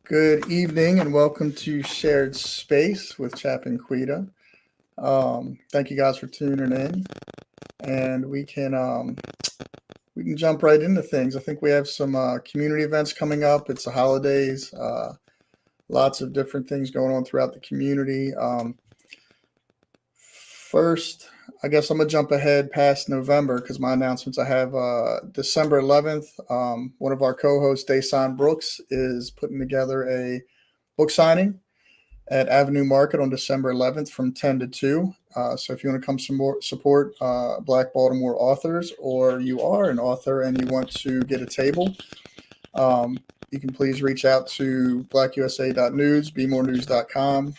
Good evening and welcome to Shared Space with Chap and Quida. Thank you guys for tuning in, and we can jump right into things. I think we have some community events coming up. It's the holidays, lots of different things going on throughout the community. First, I guess I'm gonna jump ahead past November because my announcements I have December 11th. One of our co-hosts, Dasan Brooks, is putting together a book signing at Avenue Market on December 11th from 10 to 2. So if you want to come support Black Baltimore authors, or you are an author and you want to get a table, you can please reach out to blackusa.news, bmorenews.com,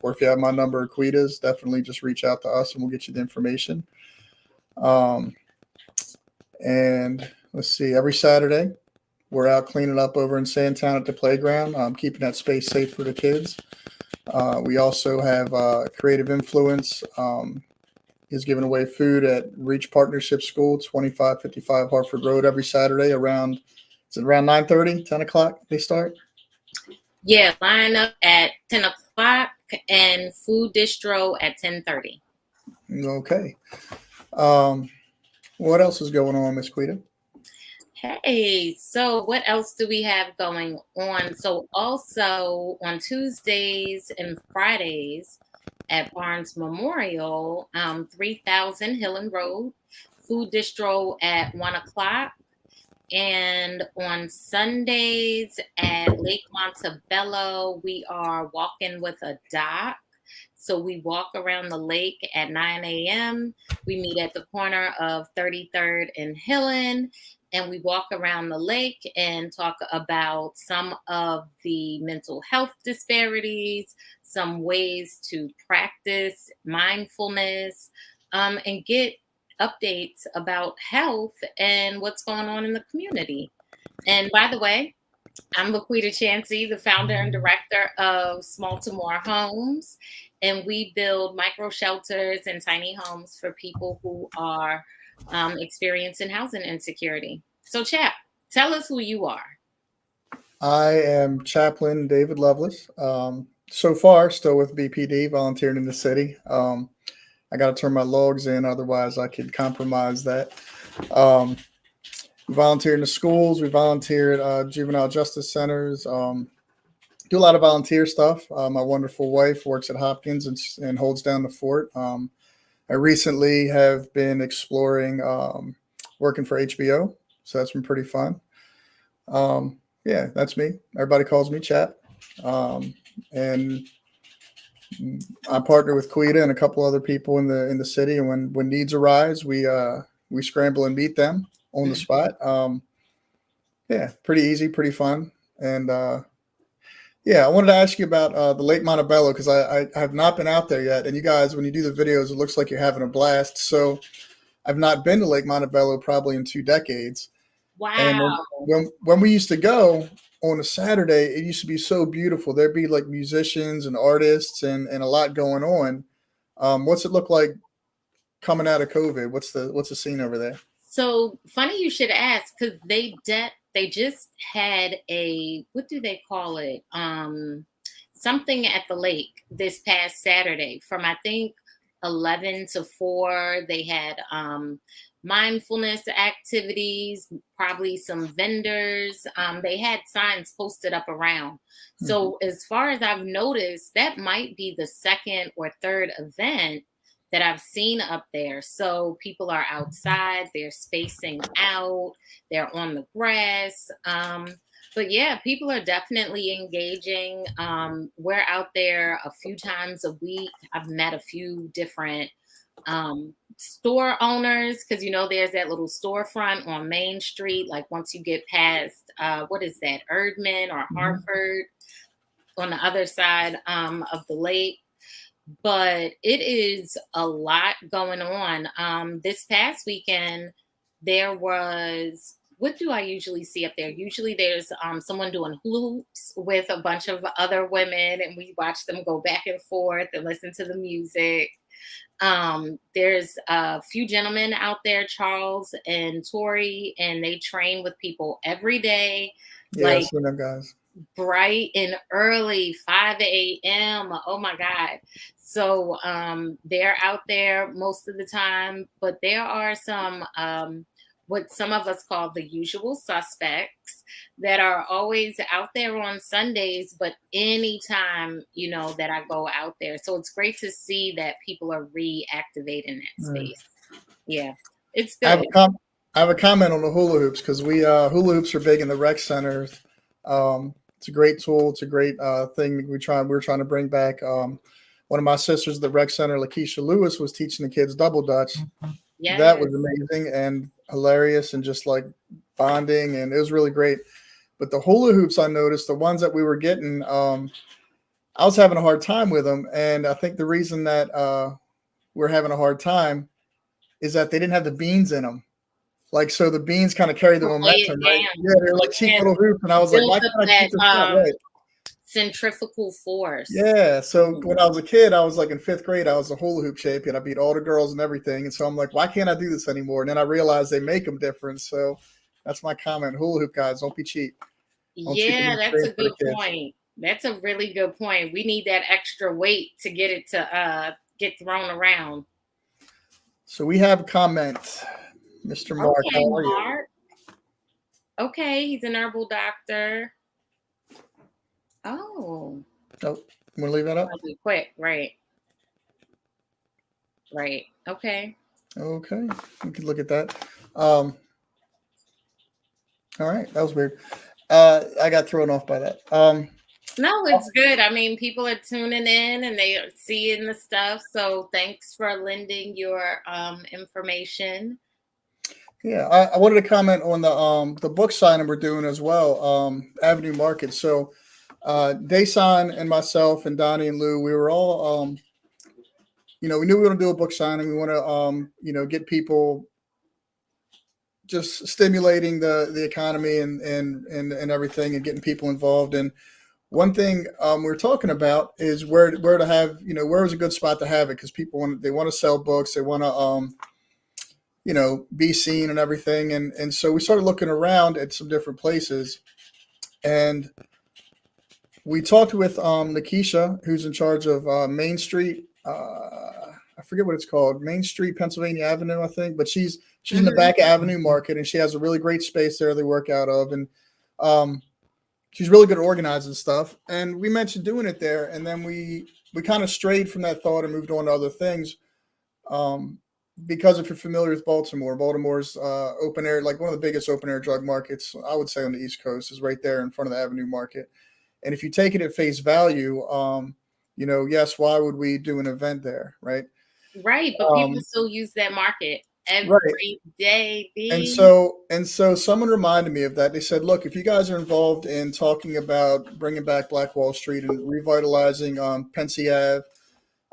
or if you have my number, Quida's, definitely just reach out to us and we'll get you the information. And let's see, every Saturday we're out cleaning up over in Sandtown at the playground, keeping that space safe for the kids. We also have Creative Influence is giving away food at Reach Partnership School, 2555 Hartford Road, every Saturday around 9:30, 10 o'clock they start? Yeah, line up at 10 o'clock and food distro at 10:30. Okay. What else is going on, Miss Quida? Hey, so what else do we have going on? So also on Tuesdays and Fridays at Barnes Memorial, 3000 Hillen Road, food distro at 1 o'clock. And on Sundays at Lake Montebello, we are walking with a doc. So we walk around the lake at 9 a.m. We meet at the corner of 33rd and Hillen, and we walk around the lake and talk about some of the mental health disparities, some ways to practice mindfulness, and get updates about health and what's going on in the community. And by the way, I'm Laquita Chansey, the founder and director of Small2More Homes, and we build micro shelters and tiny homes for people who are experiencing housing insecurity. So, Chap, tell us who you are. I am Chaplain David Lovelace. So far, still with BPD, volunteering in the city. I got to turn my logs in, otherwise I could compromise that. We volunteer in the schools. We volunteer at juvenile justice centers. Do a lot of volunteer stuff. My wonderful wife works at Hopkins and holds down the fort. I recently have been exploring working for HBO, so that's been pretty fun. Yeah, that's me. Everybody calls me Chap. And I partner with Quida and a couple other people in the city, and when needs arise, we scramble and meet them on the spot. Yeah, pretty easy, pretty fun, and yeah, I wanted to ask you about the Lake Montebello because I have not been out there yet, and you guys, when you do the videos, it looks like you're having a blast. So I've not been to Lake Montebello probably in 2 decades. Wow. And when we used to go on a Saturday, it used to be so beautiful. There'd be like musicians and artists and a lot going on. What's it look like coming out of COVID? What's the scene over there? So funny you should ask, because they just had a, what do they call it? Something at the lake this past Saturday from, I think, 11 to 4. They had mindfulness activities, probably some vendors. They had signs posted up around. So as far as I've noticed, that might be the second or third event that I've seen up there. So people are outside, they're spacing out, they're on the grass. But yeah, people are definitely engaging. We're out there a few times a week. I've met a few different store owners, because there's that little storefront on Main Street, like once you get past what is that, Erdman or Hartford, on the other side of the lake. But it is a lot going on. This past weekend, there was, what do I usually see up there? Usually there's someone doing hula hoops with a bunch of other women, and we watch them go back and forth and listen to the music. There's a few gentlemen out there, Charles and Tori, and they train with people every day. Yeah, I've seen them guys. bright and early, 5 a.m. Oh my God. So they're out there most of the time, but there are some what some of us call the usual suspects that are always out there on Sundays, but anytime, that I go out there. So it's great to see that people are reactivating that Mm. space. Yeah, it's I have good. I have a comment on the hula hoops because we hula hoops are big in the rec centers. It's a great tool. It's a great thing that we're trying to bring back. One of my sisters at the rec center, Lakeisha Lewis, was teaching the kids double dutch. That Yes. was amazing and hilarious and just like bonding, and it was really great. But the hula hoops, I noticed the ones that we were getting, I was having a hard time with them, and I think the reason that we're having a hard time is that they didn't have the beans in them. Like, so the beans kind of carry the To weigh it momentum, right? down. Yeah, they're like You cheap can't little hoops, and I was like, build why up can't I that keep this up right? centrifugal force. Yeah. So Mm. when I was a kid, I was like in fifth grade, I was a hula hoop champion. I beat all the girls and everything. And so I'm like, why can't I do this anymore? And then I realized they make them different. So that's my comment. Hula hoop guys, don't be cheap. Don't cheapen the Yeah, that's a experience for the good kids. point. That's a really good point. We need that extra weight to get it to get thrown around. So we have a comment. Mr. Mark, Okay, how are you? Mark. Okay, he's an herbal doctor. Oh, Oh, you want to leave that up? really quick. Right. Right. Okay. Okay. We could look at that. Um, all right. That was weird. I got thrown off by that. No, it's good. I mean, people are tuning in and they are seeing the stuff. So thanks for lending your information. Yeah, I wanted to comment on the book signing we're doing as well, Avenue Market. So Dason and myself and Donnie and Lou, we were all we knew we were going to do a book signing. We want to get people just stimulating the economy and everything and getting people involved. And one thing we're talking about is where to have where is a good spot to have it, because people want to sell books, they want to be seen and everything. And so we started looking around at some different places, and we talked with Nikisha, who's in charge of Main Street. I forget what it's called, Main Street, Pennsylvania Avenue, I think. But she's in the Mhm. back of Avenue Market, and she has a really great space there they work out of, and um, she's really good at organizing stuff. And we mentioned doing it there, and then we kind of strayed from that thought and moved on to other things. Um, because if you're familiar with Baltimore, Baltimore's open air, like one of the biggest open air drug markets, I would say on the East Coast, is right there in front of the Avenue Market. And if you take it at face value, yes, why would we do an event there, right? Right, but people Um, still use that market right. every day, And B. so someone reminded me of that. They said, "Look, if you guys are involved in talking about bringing back Black Wall Street and revitalizing Pensy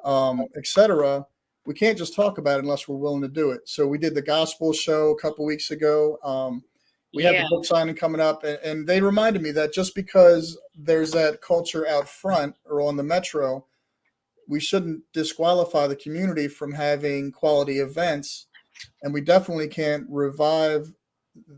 Ave, etc., we can't just talk about it unless we're willing to do it." So we did the gospel show a couple weeks ago. We have the Yeah, book signing coming up, and they reminded me that just because there's that culture out front or on the metro, we shouldn't disqualify the community from having quality events, and we definitely can't revive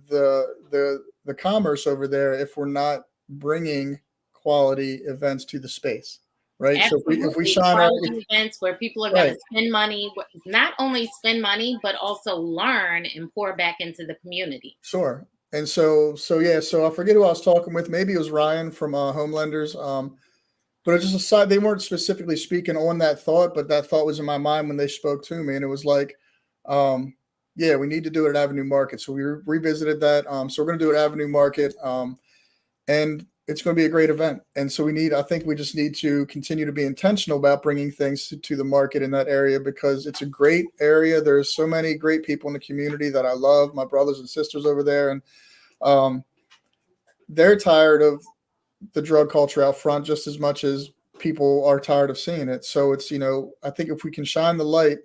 the commerce over there if we're not bringing quality events to the space, right? So if we absolutely. shine our Quality events where people are going right. to spend money, not only spend money, but also learn and pour back into the community. Sure. And so yeah, so I forget who I was talking with. Maybe it was Ryan from Homelanders. But it's just a side. They weren't specifically speaking on that thought, but that thought was in my mind when they spoke to me, and it was like, yeah, we need to do it at Avenue Market. So we revisited that. So we're going to do it at Avenue Market, and it's going to be a great event. And so I think we just need to continue to be intentional about bringing things to the market in that area, because it's a great area. There's so many great people in the community that I love, my brothers and sisters over there, and um, they're tired of the drug culture out front just as much as people are tired of seeing it. So it's, I think if we can shine the light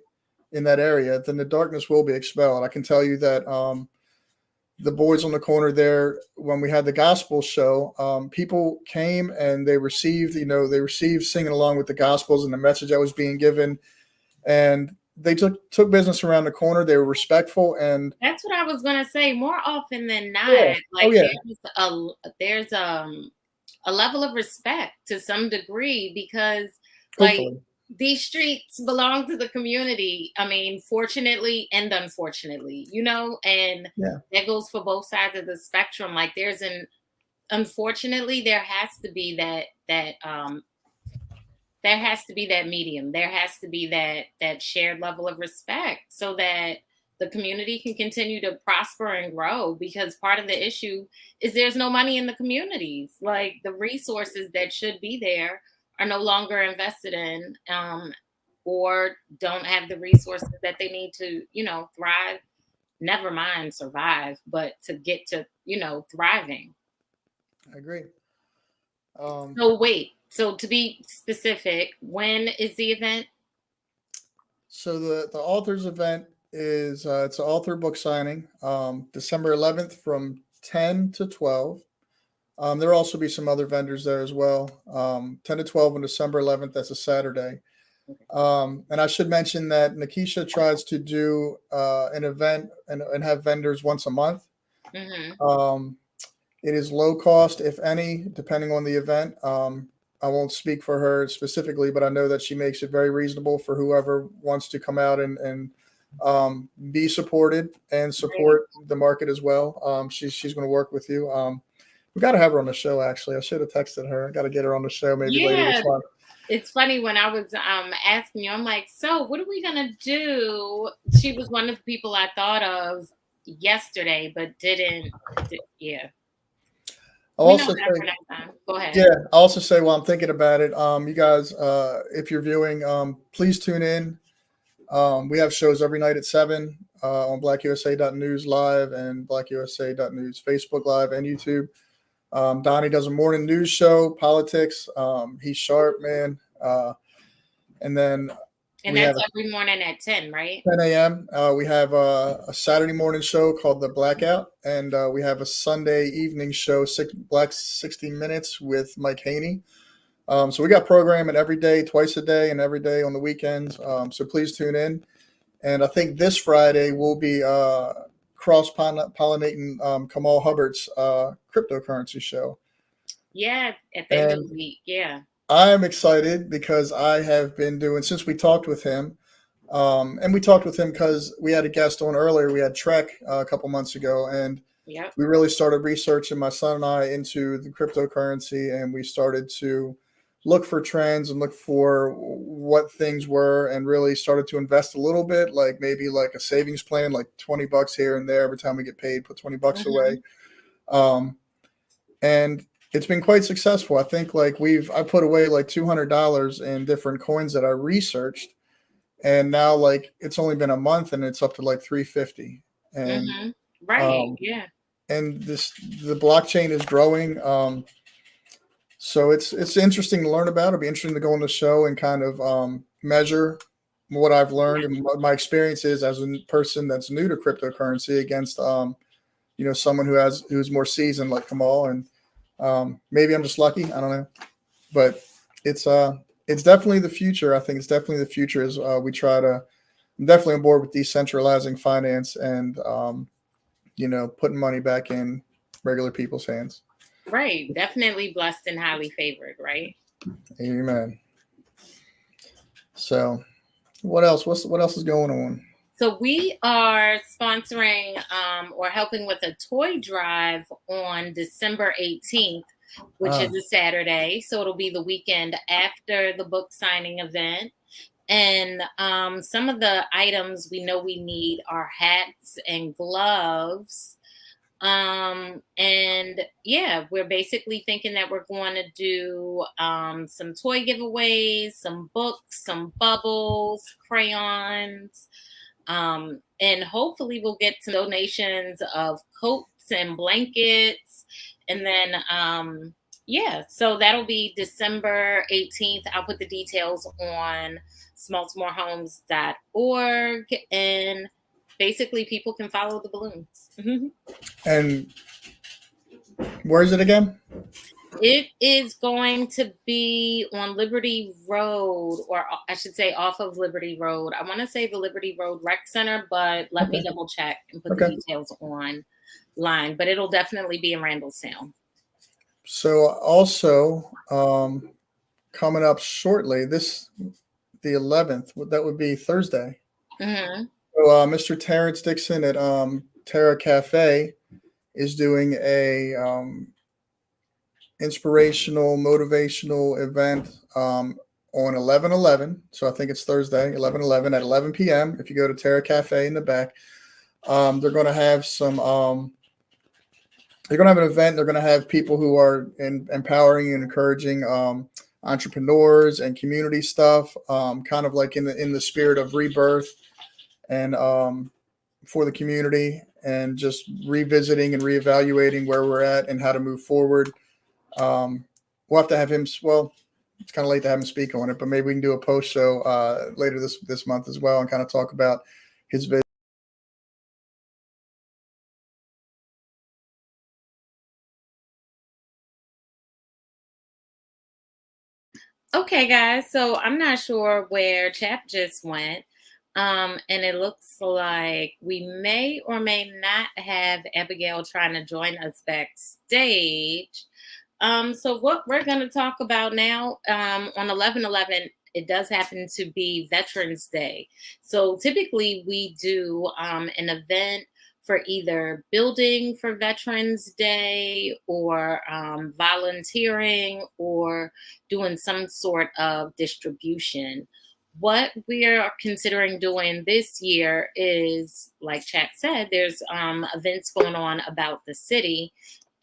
in that area, then the darkness will be expelled. I can tell you that the boys on the corner there, when we had the gospel show, people came and they received singing along with the gospels and the message that was being given. And they took business around the corner. They were respectful, and That's what I was going to say. More often than yeah. not, Oh like yeah. there's a level of respect to some degree, because like Hopefully. these streets belong to the community. I mean, fortunately and unfortunately, and Yeah, that goes for both sides of the spectrum. Like there's an unfortunately there has to be that medium. There has to be that shared level of respect so that the community can continue to prosper and grow, because part of the issue is there's no money in the communities. Like the resources that should be there are no longer invested in, or don't have the resources that they need to, thrive, never mind survive, but to get to, thriving. I agree. Um, So wait, so to be specific, when is the event? so the authors event is it's an author book signing, December 11th from 10 to 12. There'll also be some other vendors there as well. 10 to 12 on December 11th. That's a Saturday. And I should mention that Nikisha tries to do an event and have vendors once a month. Hmm. Um, it is low cost, if any, depending on the event. I won't speak for her specifically, but I know that she makes it very reasonable for whoever wants to come out and be supported and Great. support the market as well. She's going to work with you. We got to have her on the show. Actually, I should have texted her. I got to get her on the show maybe later Yeah, this month. it's funny when I was asking you, I'm like, so what are we gonna do? She was one of the people I thought of yesterday, but didn't. Yeah, I'll we know also that for say, next time. Go ahead. yeah, I'll also say while I'm thinking about it, you guys, if you're viewing, please tune in. We have shows every night at 7 on blackusa.news live and blackusa.news Facebook live and YouTube. Donnie does a morning news show, politics. He's sharp, man. And then And we have that's every morning at 10, right? 10 a.m. We have a Saturday morning show called The Blackout, and we have a Sunday evening show, Black 60 Minutes with Mike Haney. So we got programming every day, twice a day, and every day on the weekends. So please tune in. And I think this Friday we'll be cross pollinating Kamal Hubbard's cryptocurrency show. Yeah, at the end of the And week. Yeah. I'm excited because I have been doing, since we talked with him, and we talked with him because we had a guest on earlier. We had Trek a couple months ago, and Yep. we really started researching, my son and I, into the cryptocurrency, and we started to look for trends and look for what things were, and really started to invest a little bit, like maybe like a savings plan, like $20 here and there every time we get paid, put $20 Hmm. away. Um, and it's been quite successful. I think like I put away like $200 in different coins that I researched, and now like it's only been a month and it's up to like 350. And Hmm. Right. um, Yeah. and the blockchain is growing. So it's interesting to learn about. It'll be interesting to go on the show and kind of measure what I've learned and what my experience is as a person that's new to cryptocurrency against someone who's more seasoned like Kamal. And maybe I'm just lucky. I don't know, but it's it's definitely the future. I think it's definitely the future as we try to. I'm definitely on board with decentralizing finance and putting money back in regular people's hands. Right. Definitely blessed and highly favored, right? Amen. So, what else? What else is going on? So we are sponsoring or helping with a toy drive on December 18th, which Ah, is a Saturday. So it'll be the weekend after the book signing event. And some of the items we know we need are hats and gloves. And yeah, we're basically thinking that we're going to do some toy giveaways, some books, some bubbles, crayons, and hopefully we'll get some donations of coats and blankets. And then, yeah, so that'll be December 18th. I'll put the details on smaltomorehomes.org. And basically, people can follow the balloons. and where is it again? It is going to be on Liberty Road, or I should say off of Liberty Road. I want to say the Liberty Road Rec Center, but let me Okay. double check and put the Okay. details online. But it'll definitely be in Randallstown. So also coming up shortly, the 11th. That would be Thursday. Mm-hmm. So Mr. Terrence Dixon at Terra Cafe is doing a inspirational, motivational event on 11/11. So I think it's Thursday, 11/11 at 11 p.m. If you go to Terra Cafe in the back, they're going to have some. They're going to have an event. They're going to have people who are empowering and encouraging entrepreneurs and community stuff, kind of like in the spirit of rebirth and for the community, and just revisiting and reevaluating where we're at and how to move forward. We'll have to have him. Well, it's kind of late to have him speak on it, but maybe we can do a post show later this month as well and kind of talk about his vision. Okay, guys. So I'm not sure where Chap just went. And it looks like we may or may not have Abigail trying to join us backstage. So what we're going to talk about now, on 11/11, it does happen to be Veterans Day. So typically we do an event for either building for Veterans Day or volunteering or doing some sort of distribution. What we are considering doing this year is, like Chap said, there's events going on about the city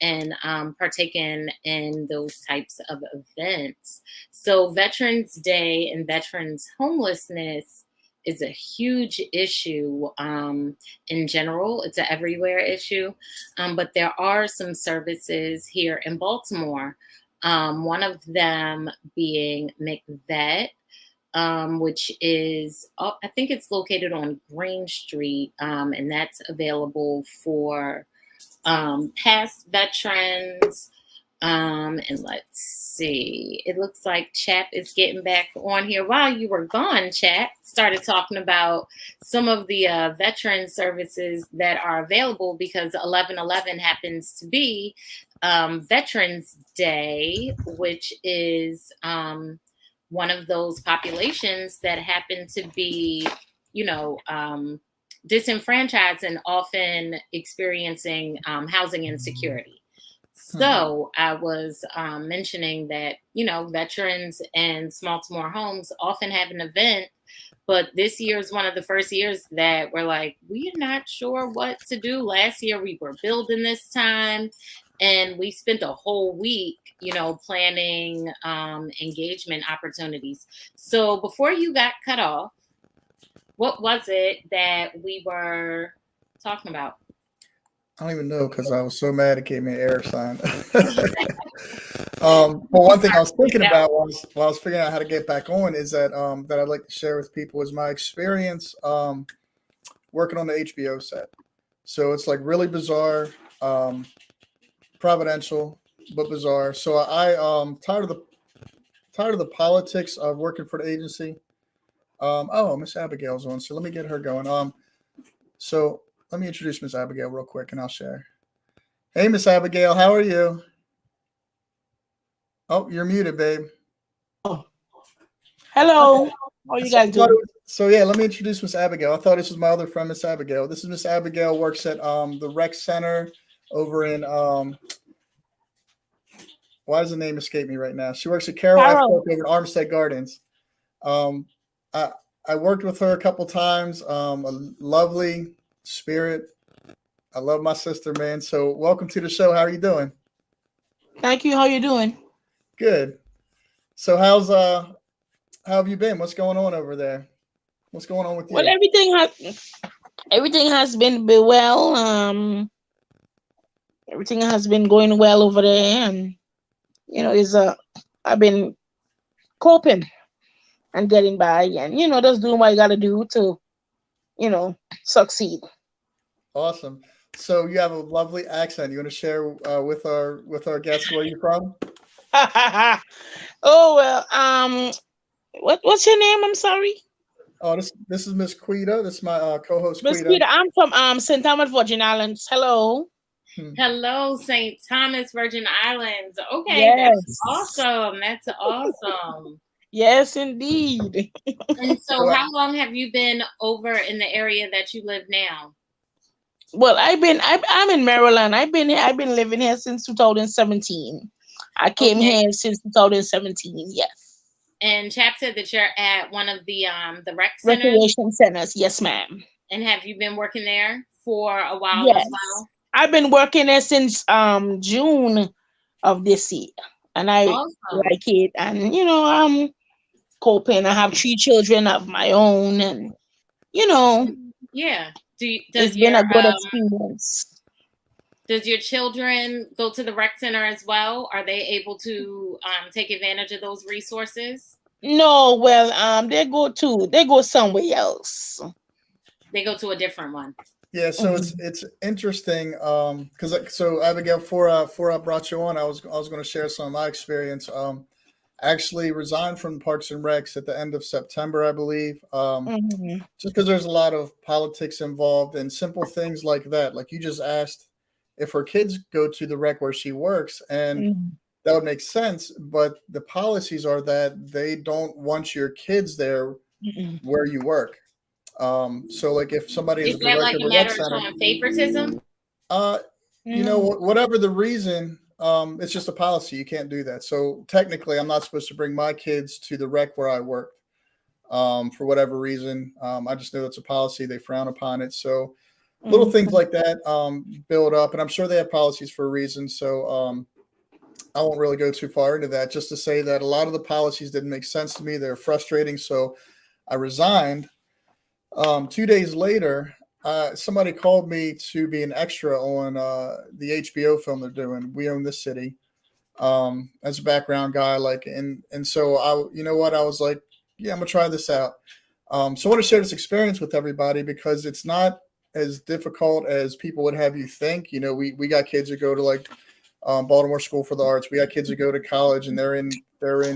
and partaking in those types of events. So, Veterans Day and veterans homelessness is a huge issue in general. It's an everywhere issue, but there are some services here in Baltimore. One of them being McVet, which is, I think it's located on Green Street, and that's available for past veterans. And let's see, it looks like Chap is getting back on here. While you were gone, Chap started talking about some of the veteran services that are available because 11/11 happens to be Veterans Day, which is one of those populations that happen to be, you know, disenfranchised and often experiencing housing insecurity. So I was mentioning that, veterans and Baltimore homes often have an event, but this year is one of the first years that we're like, we're not sure what to do. Last year we were building this time, and we spent a whole week, planning engagement opportunities. So before you got cut off, what was it that we were talking about? I don't even know because I was so mad it gave me an error sign. Well, one thing I was thinking about while I was figuring out how to get back on is that that I'd like to share with people is my experience working on the HBO set. So it's like really bizarre, providential, but bizarre. So I tired of the politics of working for the agency. Oh, Miss Abigail's on, so let me get her going. So let me introduce Miss Abigail real quick, and I'll share. Hey, Miss Abigail, how are you? Oh, you're muted, babe. Oh, hello. How are you guys doing? So yeah, let me introduce Miss Abigail. I thought this was my other friend, Miss Abigail. This is Miss Abigail, works at the rec center over in why does the name escape me right now? She works at Carol F. Cook over in Armstead Gardens. I I worked with her a couple times. A lovely spirit. I love my sister, man. So welcome to the show. How are you doing? Thank you. How you doing? Good. So how have you been? What's going on over there? What's going on with Well, you? everything has been well. Everything has been going well over there, and is I've been coping and getting by, and just doing what I got to do to succeed. Awesome. So you have a lovely accent. You want to share with our guests where you're from? Oh well. What's your name? I'm sorry. Oh, this is Miss Quida. This is my co-host Miss Quida. Peter, I'm from St. Thomas, Virgin Islands. Hello. Hello, St. Thomas, Virgin Islands. Okay, that's Yes. awesome. That's awesome. Yes, indeed. And so, So how long have you been over in the area that you live now? Well, I'm in Maryland. I've been living here since 2017. I came Okay. here since 2017. Yes. And Chap said that you're at one of the rec centers. Recreation centers. Yes, ma'am. And have you been working there for a while as Yes. well? I've been working there since June of this year, and I Awesome. like it. And I'm coping. I have 3 children of my own, and you know, Yeah. it's been a good experience. Does your children go to the rec center as well? Are they able to take advantage of those resources? No, well, they go somewhere else. They go to a different one. yeah, so Mhm. it's interesting because so Abigail, before I brought you on, I was going to share some of my experience. I actually resigned from Parks and Recs at the end of September, I believe. Mhm. Just because there's a lot of politics involved and simple things like that. Like you just asked if her kids go to the rec where she works, and Mhm. that would make sense. But the policies are that they don't want your kids there Mhm. where you work. So like if somebody is Is a that like director of a a rec matter of center, showing favoritism? uh, No. whatever the reason, it's just a policy. You can't do that. So technically, I'm not supposed to bring my kids to the rec where I work for whatever reason. I just know it's a policy. They frown upon it. So little Mhm. things like that build up, and I'm sure they have policies for a reason. So I won't really go too far into that. Just to say that a lot of the policies didn't make sense to me. They're frustrating. So I resigned. 2 days later, somebody called me to be an extra on the HBO film they're doing. We Own This City. As a background guy, like, and so you know what, I was like, yeah, I'm gonna try this out. So I want to share this experience with everybody because it's not as difficult as people would have you think. We got kids that go to like Baltimore School for the Arts. We got kids that go to college and they're in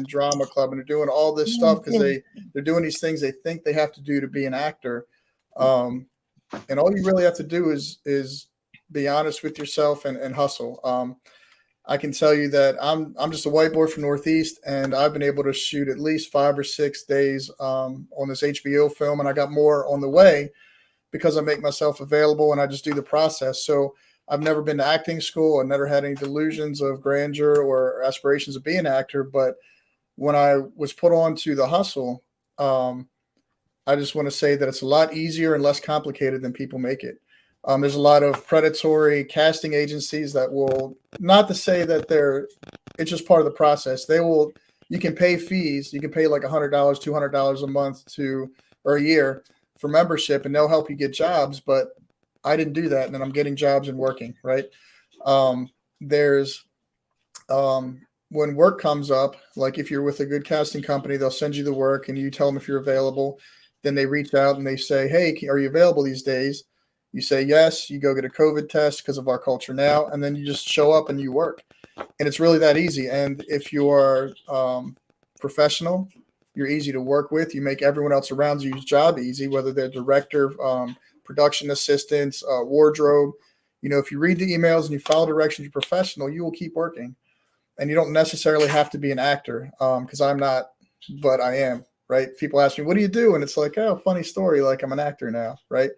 drama club and they're doing all this stuff because Mhm. they're doing these things they think they have to do to be an actor. Um, and all you really have to do is be honest with yourself and hustle. I can tell you that I'm just a white boy from Northeast, and I've been able to shoot at least 5 or 6 days on this HBO film, and I got more on the way because I make myself available and I just do the process. So I've never been to acting school. I never had any delusions of grandeur or aspirations of being an actor. But when I was put on to the hustle, um, I just want to say that it's a lot easier and less complicated than people make it. There's a lot of predatory casting agencies that will, not to say that it's just part of the process. You can pay fees. You can pay like $100, $200 a month or a year for membership, and they'll help you get jobs. But I didn't do that, and then I'm getting jobs and working, right? There's when work comes up, like if you're with a good casting company, they'll send you the work and you tell them if you're available. Then they reach out and they say, hey, are you available these days? You say yes. You go get a COVID test because of our culture now, and then you just show up and you work. And it's really that easy. And if you are professional, you're easy to work with. You make everyone else around you's job easy, whether they're director, production assistants, wardrobe. If you read the emails and you follow directions, you're professional, you will keep working. And you don't necessarily have to be an actor because I'm not, but I am, right? People ask me, what do you do? And it's like, oh, funny story. Like I'm an actor now, right?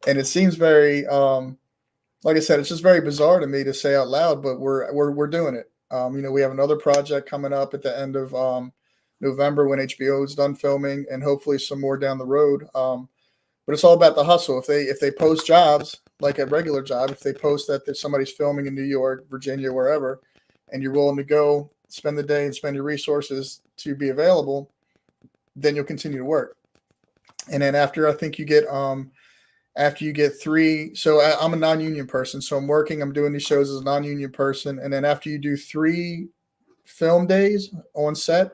And it seems very, like I said, it's just very bizarre to me to say out loud, but we're doing it. We have another project coming up at the end of November when HBO is done filming, and hopefully some more down the road. But it's all about the hustle. If they post jobs like a regular job, if they post that there's somebody's filming in New York, Virginia, wherever, and you're willing to go spend the day and spend your resources to be available, then you'll continue to work. And then after you get three, so I'm a non-union person, so I'm doing these shows as a non-union person, and then after you do 3 film days on set,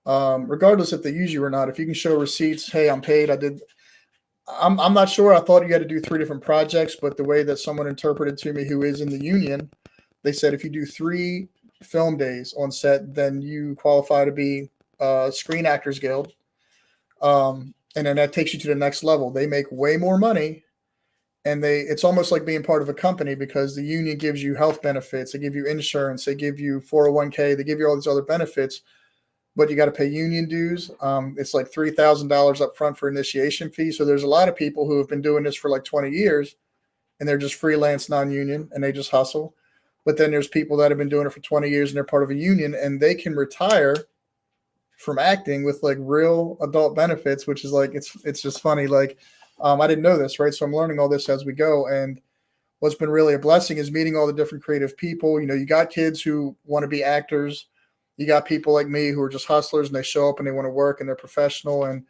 regardless if they use you or not, if you can show receipts, hey, I'm paid, I did. I'm not sure. I thought you had to do 3 different projects, but the way that someone interpreted to me who is in the union, they said if you do 3 film days on set, then you qualify to be Screen Actors Guild, and then that takes you to the next level. They make way more money, and it's almost like being part of a company because the union gives you health benefits, they give you insurance, they give you 401k, they give you all these other benefits, but you got to pay union dues. It's like $3,000 up front for initiation fee. So there's a lot of people who have been doing this for like 20 years and they're just freelance non-union and they just hustle. But then there's people that have been doing it for 20 years and they're part of a union and they can retire from acting with like real adult benefits, which is like, it's just funny. Like, I didn't know this, right? So I'm learning all this as we go. And what's been really a blessing is meeting all the different creative people. You know, you got kids who want to be actors. You got people like me who are just hustlers and they show up and they want to work and they're professional. And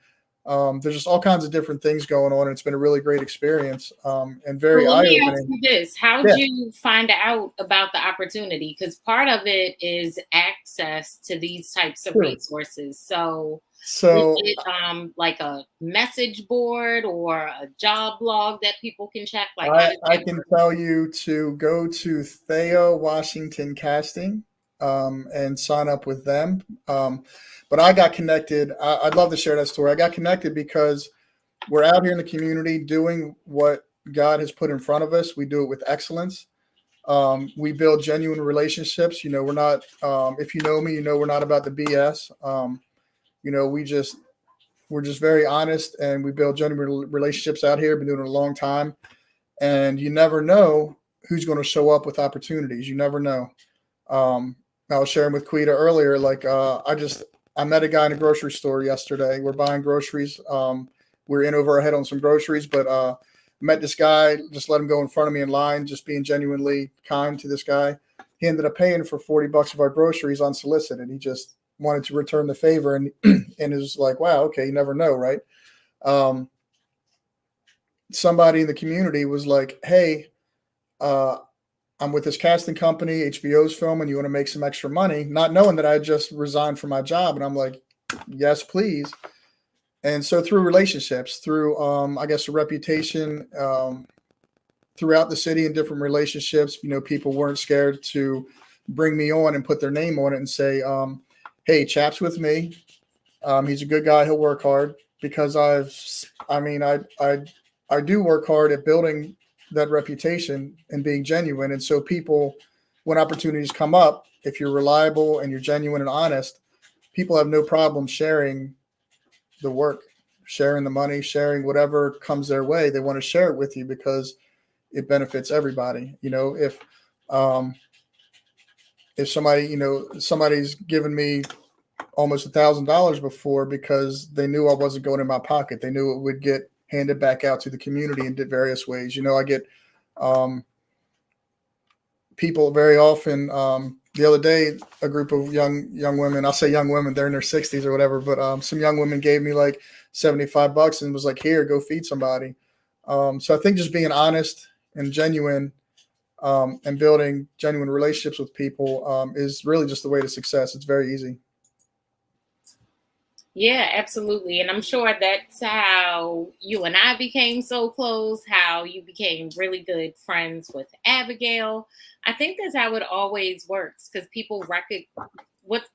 there's just all kinds of different things going on. And it's been a really great experience and very Well, let me ask eye-opening. you this. How did you find out about the opportunity? Because part of it is access to these types of resources. So is it like a message board or a job blog that people can check? Like I can tell you to go to Thea Washington Casting and sign up with them. But I got connected. I'd love to share that story. I got connected because we're out here in the community doing what God has put in front of us. We do it with excellence. We build genuine relationships. You know, we're not, if you know me, you know, we're not about the BS. You know, we're just very honest and we build genuine relationships out here. Been doing it a long time. And you never know who's going to show up with opportunities. You never know. I was sharing with Quida earlier, like I met a guy in a grocery store yesterday. We're buying groceries. We're in over our head on some groceries, but met this guy, just let him go in front of me in line, just being genuinely kind to this guy. He ended up paying for $40 of our groceries unsolicited. He just wanted to return the favor and and it was like, wow, okay, you never know, right? Somebody in the community was like, hey, I'm with this casting company, HBO's filming, you want to make some extra money, not knowing that I just resigned from my job. And I'm like, yes, please. And so through relationships, through, I guess, a reputation throughout the city and different relationships, you know, people weren't scared to bring me on and put their name on it and say, hey, Chap's with me. He's a good guy. He'll work hard because I do work hard at building that reputation and being genuine. And so people, when opportunities come up, if you're reliable and you're genuine and honest, people have no problem sharing the work, sharing the money, sharing whatever comes their way. They want to share it with you because it benefits everybody. You know, if somebody, you know, somebody's given me almost $1,000 before because they knew I wasn't going in my pocket. They knew it would get handed back out to the community in various ways. You know, I get people very often. The other day, a group of young women, I'll say young women, they're in their 60s or whatever, but some young women gave me like $75 and was like, here, go feed somebody. So I think just being honest and genuine and building genuine relationships with people is really just the way to success. It's very easy. Yeah, absolutely. And I'm sure that's how you and I became so close, how you became really good friends with Abigail. I think that's how it always works because people what's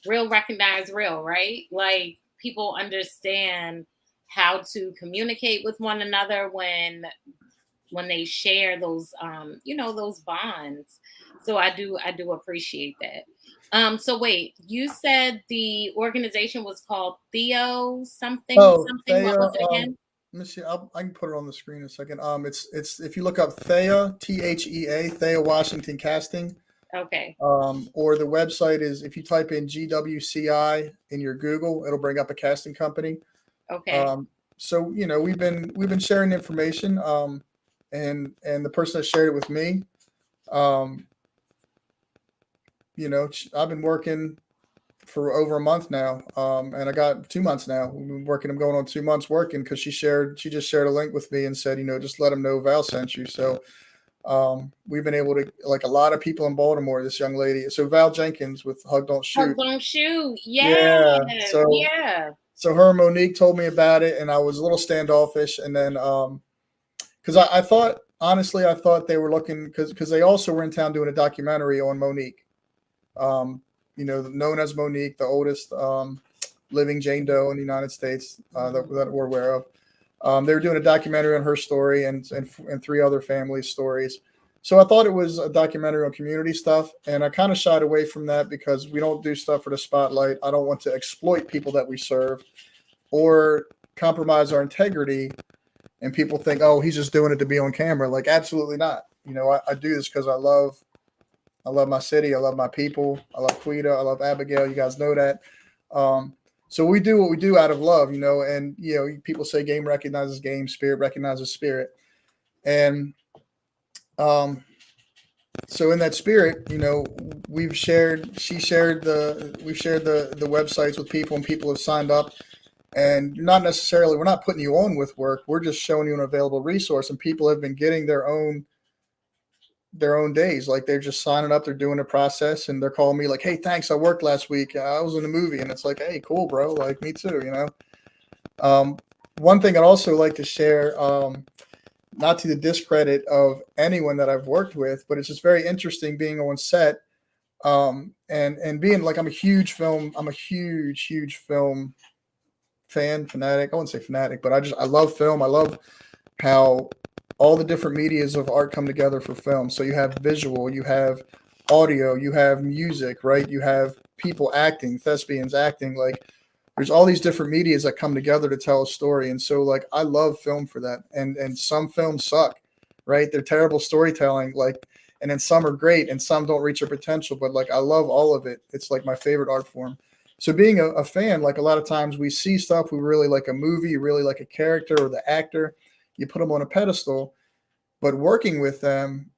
real recognize real, right? Like people understand how to communicate with one another when they share those those bonds. So I do appreciate that. So wait, you said the organization was called Theo something. Thea, what was it again? let me see. I can put it on the screen in a second. It's if you look up Thea, THEA, Thea Washington Casting. Okay. Or the website is, if you type in GWCI in your Google, it'll bring up a casting company. Okay. So you know we've been sharing information. And the person that shared it with me, you know, I've been working for over a month now, and I got 2 months now. We've been working. I'm going on 2 months working because she just shared a link with me and said, you know, just let them know Val sent you. So we've been able to, like a lot of people in Baltimore, this young lady. So Val Jenkins with Hug Don't Shoot. Hug Don't Shoot. Yeah. So her and Monique told me about it, and I was a little standoffish, and then because I thought, honestly, I thought they were looking because they also were in town doing a documentary on Monique. You know, known as Monique, the oldest living Jane Doe in the United States that we're aware of. They were doing a documentary on her story and three other family stories. So I thought it was a documentary on community stuff, and I kind of shied away from that because we don't do stuff for the spotlight. I don't want to exploit people that we serve or compromise our integrity. And people think, oh, he's just doing it to be on camera. Like, absolutely not. I do this because I love my city. I love my people. I love Quida. I love Abigail. You guys know that. So we do what we do out of love, and, people say game recognizes game, spirit recognizes spirit. And so in that spirit, we've shared the websites with people, and people have signed up. And we're not putting you on with work. We're just showing you an available resource, and people have been getting their own days. Like, they're just signing up, they're doing a process, and they're calling me like, hey, thanks, I worked last week, I was in a movie. And it's like, hey, cool, bro, like, me too. One thing I'd also like to share, not to the discredit of anyone that I've worked with, but it's just very interesting being on set, and being like, I'm a huge film fanatic. I wouldn't say fanatic, but I love film. I love how all the different medias of art come together for film. So you have visual, you have audio, you have music, right? You have people acting, thespians acting. Like, there's all these different medias that come together to tell a story. And so, like, I love film for that. And some films suck, right? They're terrible storytelling. Like, and then some are great and some don't reach their potential. But, like, I love all of it. It's like my favorite art form. So being a fan, like, a lot of times we see stuff, we really like a movie, you really like a character or the actor, you put them on a pedestal, but working with them,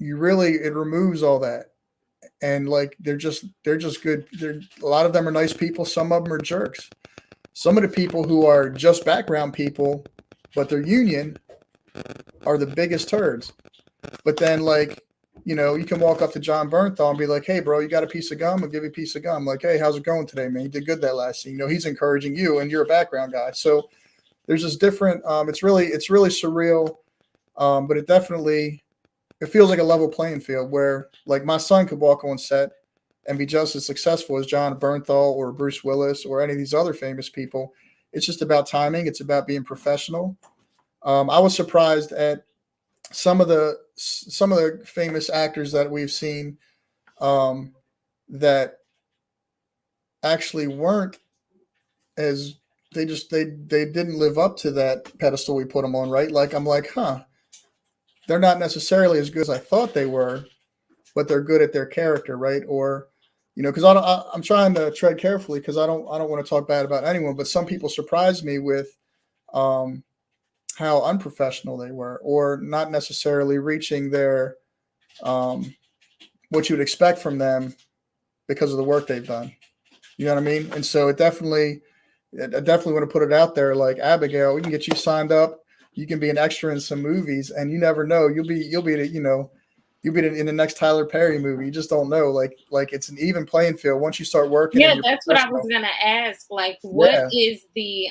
it removes all that. And, like, they're just good. A lot of them are nice people. Some of them are jerks. Some of the people who are just background people, but they're union, are the biggest turds. But then, like, you can walk up to John Bernthal and be like, hey, bro, you got a piece of gum? I'll give you a piece of gum. Like, hey, how's it going today, man? You did good that last scene. He's encouraging you, and you're a background guy. So there's this different, it's really surreal. But it feels like a level playing field where, like, my son could walk on set and be just as successful as John Bernthal or Bruce Willis or any of these other famous people. It's just about timing. It's about being professional. I was surprised at some of the famous actors that we've seen, that actually weren't as they didn't live up to that pedestal we put them on, right? Like, I'm like, they're not necessarily as good as I thought they were, but they're good at their character, right? Or, because I'm trying to tread carefully because I don't want to talk bad about anyone, but some people surprised me with how unprofessional they were, or not necessarily reaching their what you would expect from them because of the work they've done. You know what I mean? And so I definitely want to put it out there. Like, Abigail, we can get you signed up. You can be an extra in some movies, and you never know. You'll be in the next Tyler Perry movie. You just don't know. Like it's an even playing field once you start working. Yeah, that's what I was gonna ask. Like, what is the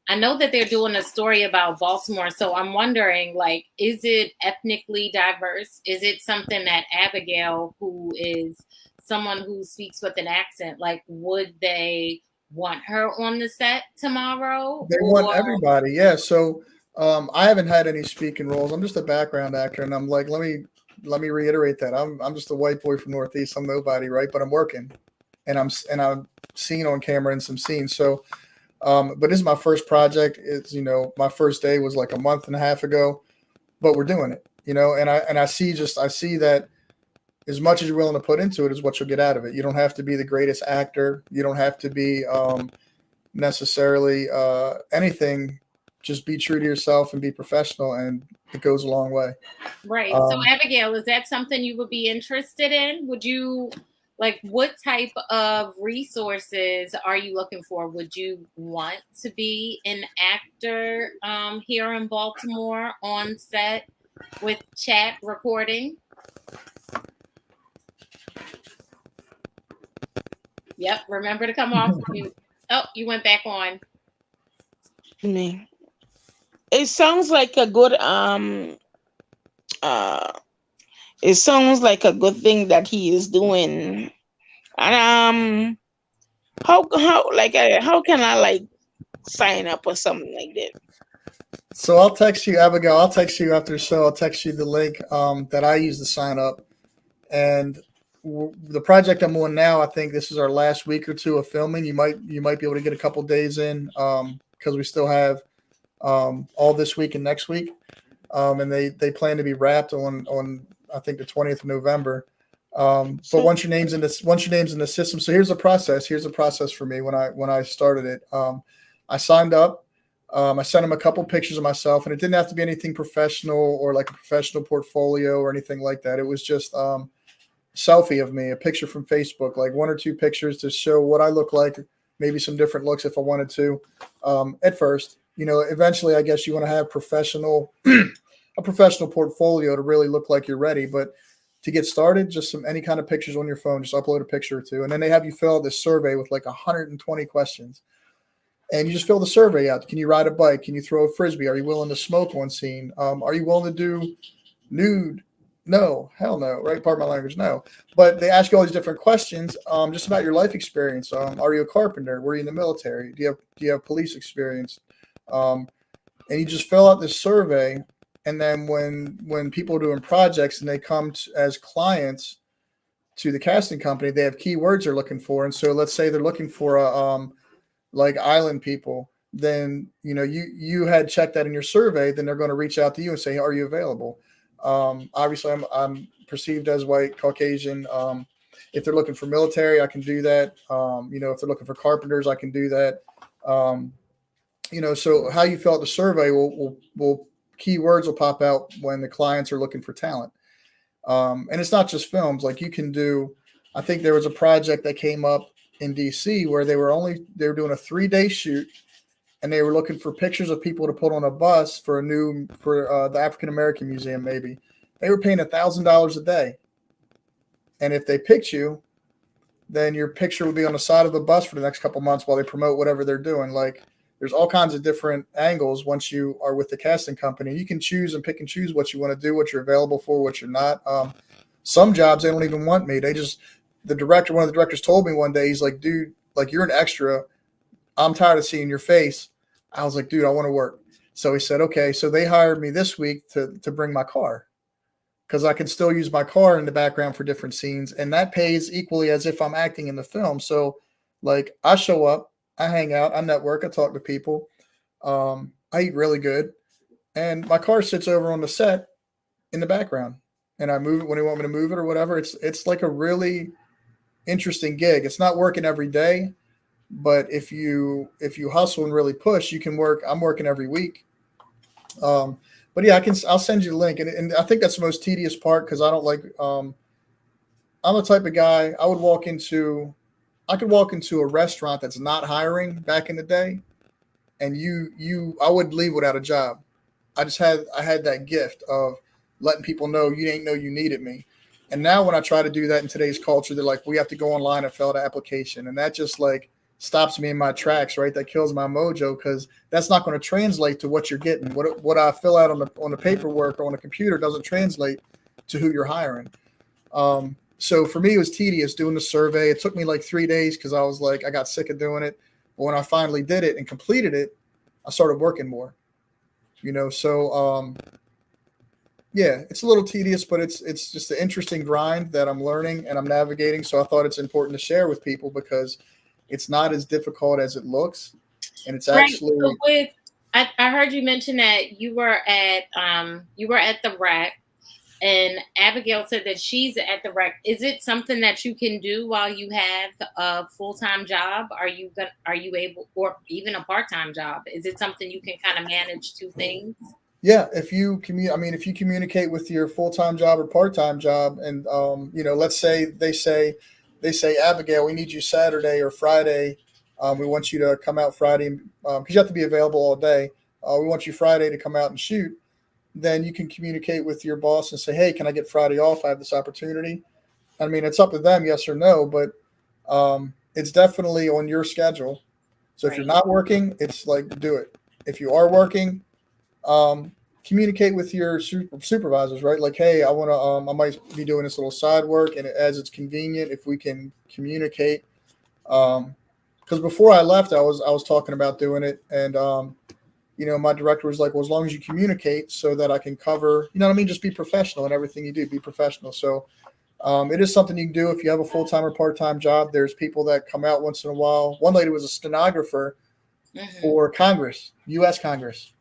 I know that they're doing a story about Baltimore, so I'm wondering, like, is it ethnically diverse? Is it something that Abigail, who is someone who speaks with an accent, like, would they want her on the set tomorrow? They want everybody, yeah. So I haven't had any speaking roles. I'm just a background actor, and I'm like, let me reiterate that I'm just a white boy from Northeast. I'm nobody, right? But I'm working, and I'm seen on camera in some scenes. So, but this is my first project. It's my first day was like a month and a half ago, but we're doing it, and I see that as much as you're willing to put into it is what you'll get out of it. You don't have to be the greatest actor. You don't have to be necessarily anything. Just be true to yourself and be professional, and it goes a long way. Right. So, Abigail, is that something you would be interested in? Would you, like, what type of resources are you looking for? Would you want to be an actor here in Baltimore on set with Chap recording? Yep. Remember to come off mute. Oh, you went back on. Me. It sounds like a good it sounds like a good thing that he is doing. And how can I, like, sign up or something like that? So I'll text you, Abigail. I'll text you after the show. I'll text you the link that I use to sign up. And the project I'm on now, I think this is our last week or two of filming. You might be able to get a couple days in because we still have all this week and next week, and they plan to be wrapped on I think the 20th of November. But once your name's in the system, so here's the process. Here's the process for me when I started it. I signed up. I sent them a couple pictures of myself, and it didn't have to be anything professional or like a professional portfolio or anything like that. It was just selfie of me, a picture from Facebook, like one or two pictures to show what I look like, maybe some different looks if I wanted to. At first, eventually, I guess you want to have a professional portfolio to really look like you're ready. But to get started, just any kind of pictures on your phone, just upload a picture or two, and then they have you fill out this survey with like 120 questions. And you just fill the survey out. Can you ride a bike? Can you throw a frisbee? Are you willing to smoke on scene? Are you willing to do nude? No, hell no, right? Pardon my language, no. But they ask you all these different questions just about your life experience. Are you a carpenter? Were you in the military? Do you have police experience? And you just fill out this survey. And then when people are doing projects and they come as clients to the casting company, they have keywords they're looking for. And so let's say they're looking for like island people, then you had checked that in your survey, then they're going to reach out to you and say, are you available? Obviously I'm perceived as white, Caucasian. If they're looking for military, I can do that. If they're looking for carpenters, I can do that. So how you fill out the survey will keywords will pop out when the clients are looking for talent. And it's not just films. Like you can do, I think there was a project that came up in DC where they were doing a 3-day shoot, and they were looking for pictures of people to put on a bus for the African American Museum. Maybe they were paying $1,000 a day, and if they picked you, then your picture would be on the side of the bus for the next couple months while they promote whatever they're doing. Like there's all kinds of different angles once you are with the casting company. You can choose and pick and choose what you want to do, what you're available for, what you're not. Some jobs they don't even want me. One of the directors told me one day, he's like, dude, like you're an extra. I'm tired of seeing your face. I was like, dude, I want to work. So he said, okay. So they hired me this week to bring my car because I can still use my car in the background for different scenes. And that pays equally as if I'm acting in the film. So like I show up, I hang out, I network, I talk to people. I eat really good. And my car sits over on the set in the background. And I move it when they want me to move it or whatever. It's like a really interesting gig. It's not working every day. But if you hustle and really push, you can work. I'm working every week. But yeah, I'll send you the link. And I think that's the most tedious part because I don't like, I'm the type of guy, I could walk into a restaurant that's not hiring back in the day. And I would leave without a job. I had that gift of letting people know you didn't know you needed me. And now when I try to do that in today's culture, they're like, we have to go online and fill out an application. And that just like stops me in my tracks, right? That kills my mojo because that's not going to translate to what you're getting. What I fill out on the paperwork or on the computer doesn't translate to who you're hiring. So for me, it was tedious doing the survey. It took me like 3 days because I was like, I got sick of doing it. But when I finally did it and completed it, I started working more. So yeah, it's a little tedious, but it's just an interesting grind that I'm learning and I'm navigating. So I thought it's important to share with people because it's not as difficult as it looks, and it's actually. So I heard you mention that you were at the rec, and Abigail said that she's at the rec. Is it something that you can do while you have a full-time job? Are you able, or even a part-time job? Is it something you can kind of manage two things? Yeah, if you communicate with your full-time job or part-time job, and let's say they say, Abigail, we need you Saturday or Friday. We want you to come out Friday because you have to be available all day. We want you Friday to come out and shoot. Then you can communicate with your boss and say, hey, can I get Friday off? I have this opportunity. I mean, it's up to them, yes or no, but it's definitely on your schedule. So if you're not working, it's like, do it. If you are working, communicate with your supervisors, right? Like, hey, I might be doing this little side work, and as it's convenient, if we can communicate. Because before I left, I was talking about doing it, and my director was like, well, as long as you communicate so that I can cover, you know what I mean? Just be professional in everything you do, be professional. So it is something you can do if you have a full-time or part-time job. There's people that come out once in a while. One lady was a stenographer for Congress, U.S. Congress.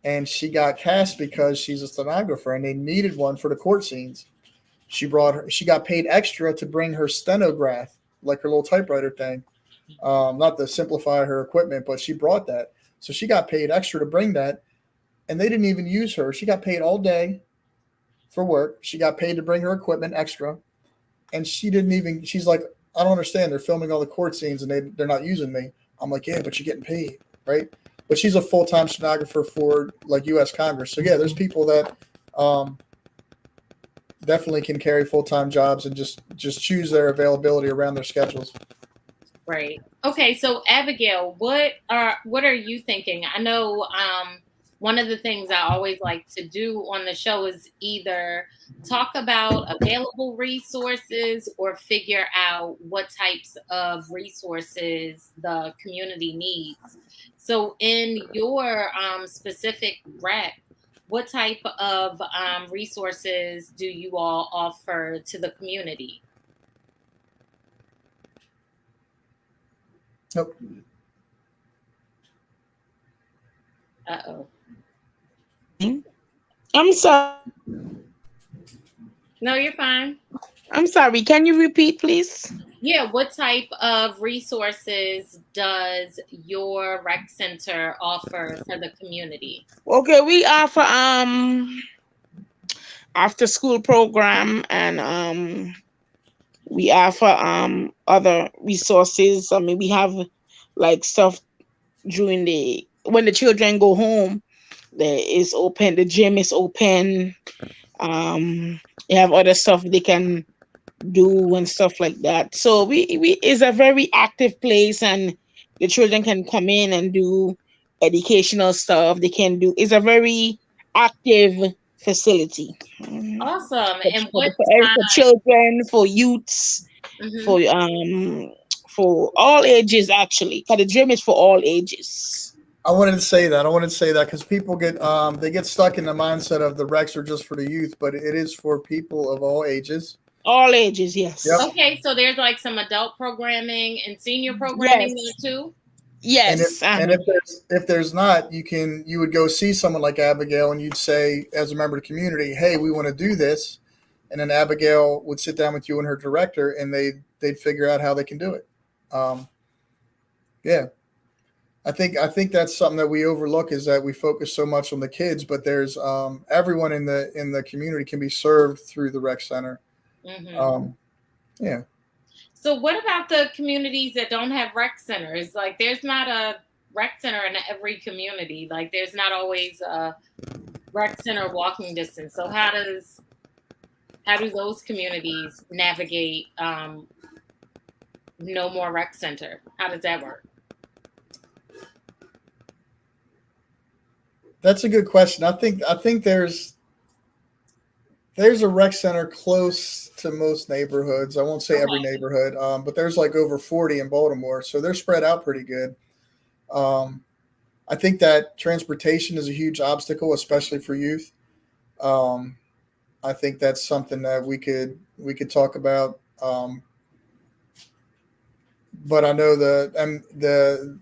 And she got cast because she's a stenographer and they needed one for the court scenes. She got paid extra to bring her stenograph, like her little typewriter thing. Not to simplify her equipment, but she brought that. So she got paid extra to bring that. And they didn't even use her. She got paid all day for work. She got paid to bring her equipment extra. And she's like, I don't understand. They're filming all the court scenes and they're not using me. I'm like, yeah, but you're getting paid, right? But she's a full-time stenographer for like U.S. Congress. So yeah, there's people that definitely can carry full-time jobs and just choose their availability around their schedules. Right. Okay. So Abigail, what are you thinking? I know one of the things I always like to do on the show is either talk about available resources or figure out what types of resources the community needs. So in your specific rec, what type of resources do you all offer to the community? Nope. Uh-oh. I'm sorry. No, you're fine. I'm sorry. Can you repeat, please? Yeah, what type of resources does your rec center offer for the community? Okay, we offer after school program, and we offer other resources. I mean, we have like stuff during when the children go home. There is open. The gym is open. They have other stuff they can do and stuff like that. So we is a very active place, and the children can come in and do educational stuff. They can do. It's a very active facility. Awesome. And what For children, for youths, for all ages actually. Because the gym is for all ages. I wanted to say that because people get stuck in the mindset of the recs are just for the youth, but it is for people of all ages. All ages, yes. Yep. Okay, so there's like some adult programming and senior programming there too. Yes. And if there's not, you would go see someone like Abigail and you'd say, as a member of the community, hey, we want to do this, and then Abigail would sit down with you and her director, and they'd figure out how they can do it. Yeah. I think that's something that we overlook is that we focus so much on the kids, but there's everyone in the community can be served through the rec center. Yeah. So what about the communities that don't have rec centers? Like there's not a rec center in every community. Like there's not always a rec center walking distance. So how do those communities navigate no more rec center? How does that work? That's a good question. I think there's a rec center close to most neighborhoods. I won't say every neighborhood, but there's like over 40 in Baltimore, so they're spread out pretty good. I think that transportation is a huge obstacle, especially for youth. I think that's something that we could talk about. But I know the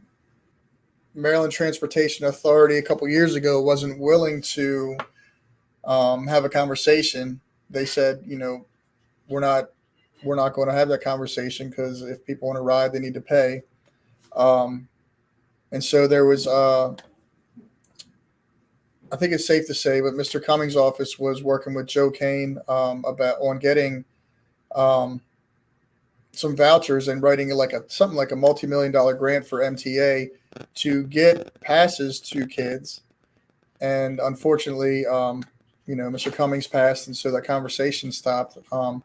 Maryland Transportation Authority a couple years ago wasn't willing to have a conversation. They said, we're not going to have that conversation because if people want to ride, they need to pay. And so there was, I think it's safe to say, but Mr. Cummings' office was working with Joe Kane on getting some vouchers and writing something like a multi-million-dollar grant for MTA to get passes to kids. And unfortunately, Mr. Cummings passed, and so that conversation stopped. I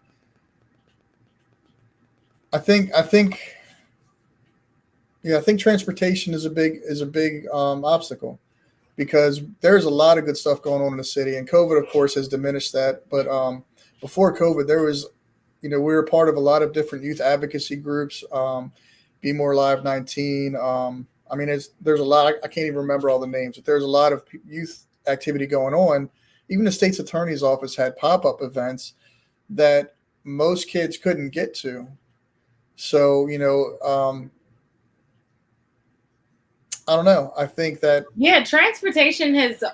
think transportation is a big obstacle because there's a lot of good stuff going on in the city, and COVID, of course, has diminished that. But before COVID, there was, we were a part of a lot of different youth advocacy groups. Be More Live 19. I mean, there's a lot. I can't even remember all the names, but there's a lot of youth activity going on. Even the state's attorney's office had pop-up events that most kids couldn't get to. So, I don't know. I think that transportation has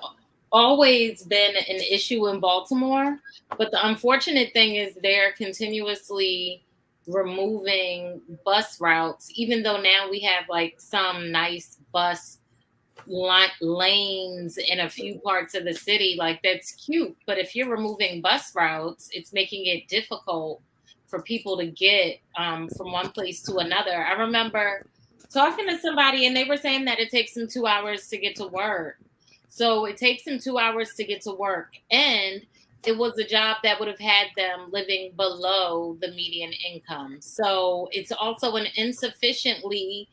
always been an issue in Baltimore, but the unfortunate thing is they're continuously removing bus routes, even though now we have like some nice bus lanes in a few parts of the city. Like, that's cute, but if you're removing bus routes, it's making it difficult for people to get from one place to another. I remember talking to somebody and they were saying that it takes them 2 hours to get to work. So it takes them 2 hours to get to work, and it was a job that would have had them living below the median income. So it's also an insufficiently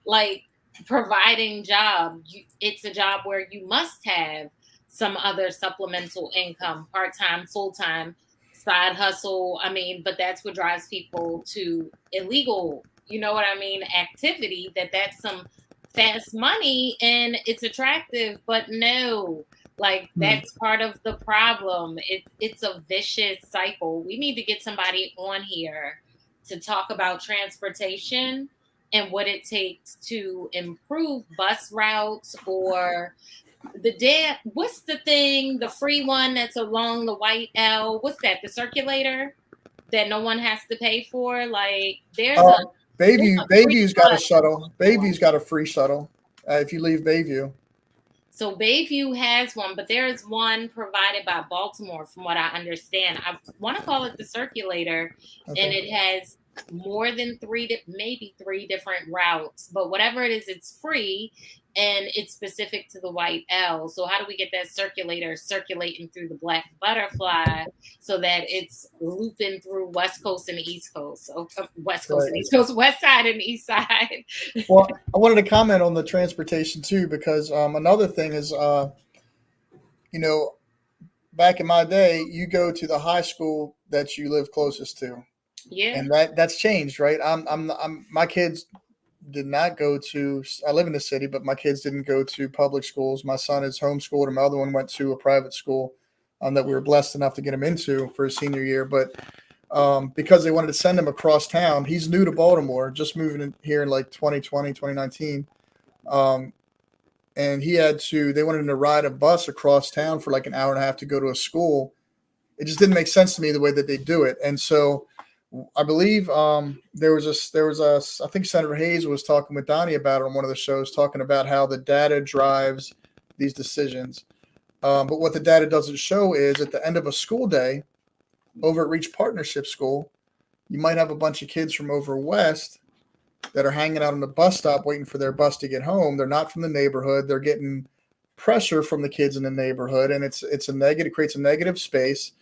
like providing job. It's a job where you must have some other supplemental income, part-time, full-time, side hustle. I mean, but that's what drives people to illegal, you know what I mean, activity, that's some fast money and it's attractive, but no, like that's part of the problem. It's a vicious cycle. We need to get somebody on here to talk about transportation and what it takes to improve bus routes, or what's the thing, the free one that's along the White L, what's that, the circulator that no one has to pay for? Like, there's Bayview's got a shuttle. Bayview's got a free shuttle if you leave Bayview. So Bayview has one, but there is one provided by Baltimore, from what I understand. I want to call it the circulator, and it has more than maybe three different routes, but whatever it is, it's free and it's specific to the White L. So how do we get that circulator circulating through the Black Butterfly so that it's looping through West Coast and East Coast? So West Coast and East Coast, West Side and East Side. Well, I wanted to comment on the transportation too, because another thing is, back in my day, you go to the high school that you live closest to. Yeah. And that's changed, right? My kids did not go to, I live in the city, but my kids didn't go to public schools. My son is homeschooled and my other one went to a private school that we were blessed enough to get him into for his senior year. But because they wanted to send him across town, he's new to Baltimore, just moving in here in like 2020, 2019. And they wanted him to ride a bus across town for like an hour and a half to go to a school. It just didn't make sense to me the way that they do it. And so I believe I think Senator Hayes was talking with Donnie about it on one of the shows, talking about how the data drives these decisions. But what the data doesn't show is at the end of a school day over at Reach Partnership School, you might have a bunch of kids from over west that are hanging out on the bus stop waiting for their bus to get home. They're not from the neighborhood. They're getting pressure from the kids in the neighborhood, and it creates a negative space.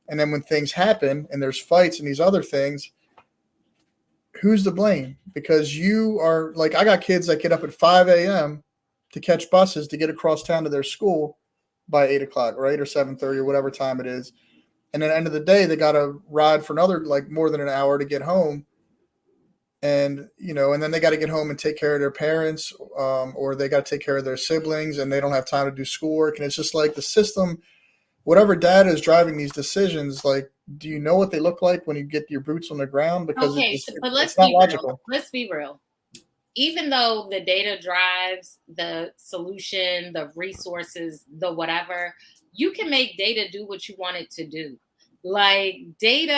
And then when things happen and there's fights and these other things, who's to blame? Because you are like, I got kids that get up at 5 a.m. to catch buses to get across town to their school by 8 o'clock, right? Or 7:30 or whatever time it is. And at the end of the day, they got to ride for another, like more than an hour to get home. And, and then they got to get home and take care of their parents, or they got to take care of their siblings, and they don't have time to do schoolwork. And it's just like the system, whatever data is driving these decisions, like, do you know what they look like when you get your boots on the ground? Because it's not logical. Let's be real. Even though the data drives the solution, the resources, the whatever, you can make data do what you want it to do. Like, you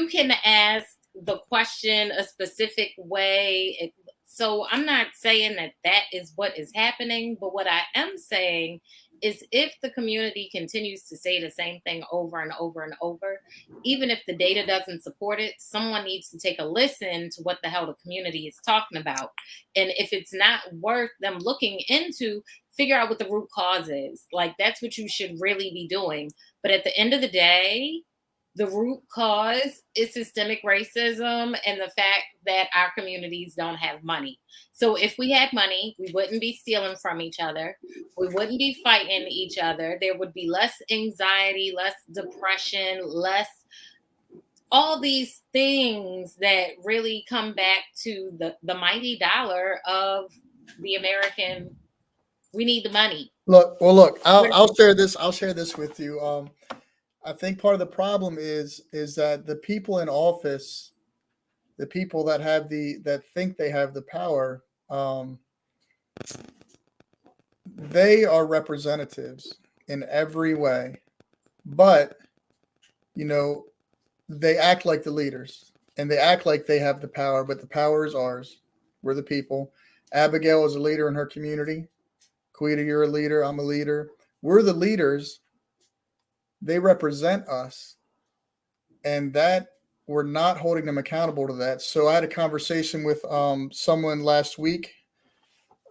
can ask the question a specific way. So I'm not saying that is what is happening, but what I am saying is if the community continues to say the same thing over and over and over, even if the data doesn't support it, someone needs to take a listen to what the hell the community is talking about. And if it's not worth them looking into, figure out what the root cause is. Like, that's what you should really be doing. But at the end of the day, the root cause is systemic racism and the fact that our communities don't have money. So if we had money, we wouldn't be stealing from each other. We wouldn't be fighting each other. There would be less anxiety, less depression, less all these things that really come back to the mighty dollar of the American. We need the money. Look, I'll share this. I'll share this with you. I think part of the problem is that the people in office, the people that that think they have the power, they are representatives in every way, but you know they act like the leaders and they act like they have the power, but the power is ours. We're the people. Abigail is a leader in her community. Quida, you're a leader. I'm a leader. We're the leaders. They represent us, and that we're not holding them accountable to that. So I had a conversation with someone last week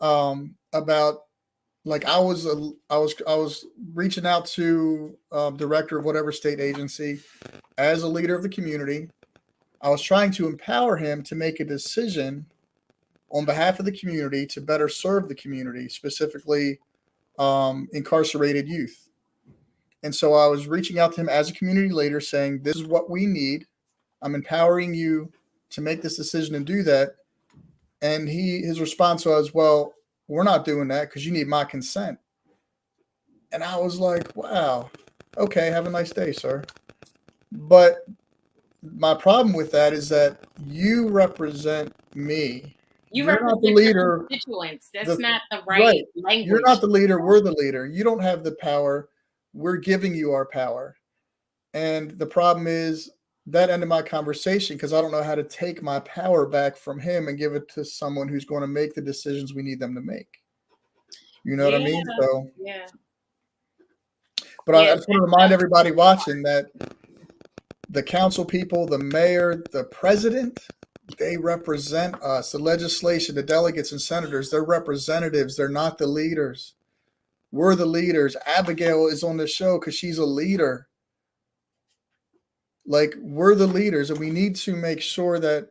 about like I was reaching out to director of whatever state agency as a leader of the community. I was trying to empower him to make a decision on behalf of the community to better serve the community, specifically incarcerated youth. And so I was reaching out to him as a community leader saying, this is what we need. I'm empowering you to make this decision and do that. And his response was, well, we're not doing that because you need my consent. And I was like, wow, okay, have a nice day, sir. But my problem with that is that you represent me. You You're not the represent leader. your constituents. That's not the right language. You're not the leader. We're the leader. You don't have the power. We're giving you our power. And the problem is that ended my conversation because I don't know how to take my power back from him and give it to someone who's going to make the decisions we need them to make. You know what I mean? So yeah. But I just want to remind everybody watching that the council people, the mayor, the president, they represent us. The legislation, the delegates and senators, they're representatives. They're not the leaders. We're the leaders. Abigail is on the show because she's a leader. Like, we're the leaders, and we need to make sure that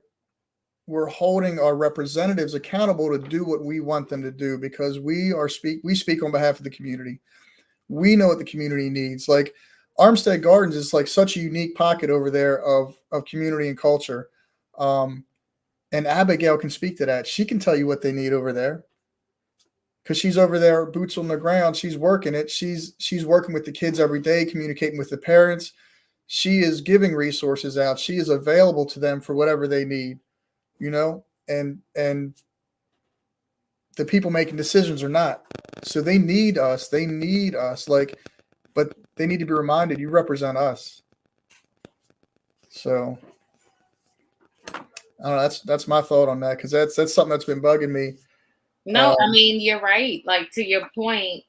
we're holding our representatives accountable to do what we want them to do because we speak on behalf of the community. We know what the community needs. Like, Armstead Gardens is like such a unique pocket over there of community and culture. And Abigail can speak to that. She can tell you what they need over there because she's over there, boots on the ground. She's working it. She's working with the kids every day, communicating with the parents. She is giving resources out. She is available to them for whatever they need, you know, and the people making decisions are not. So they need us. They need us. But they need to be reminded, you represent us. So I don't know. That's my thought on that because that's something that's been bugging me. No, I mean, you're right. Like, to your point,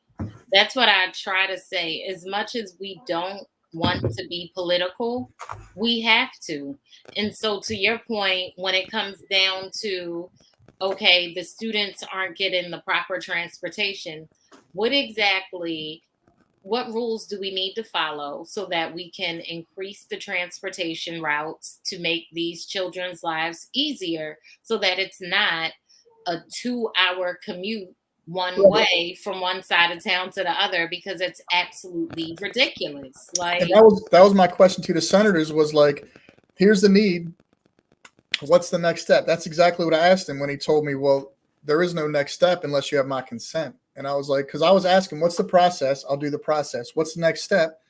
that's what I try to say. As much as we don't want to be political, we have to. And so, to your point, when it comes down to, okay, the students aren't getting the proper transportation, what rules do we need to follow so that we can increase the transportation routes to make these children's lives easier so that it's not a 2-hour commute one way from one side of town to the other, because it's absolutely ridiculous. Like, and that was my question to the senators was like, here's the need. What's the next step? That's exactly what I asked him when he told me, well, there is no next step unless you have my consent. And I was like, because I was asking, what's the process? I'll do the process. What's the next step?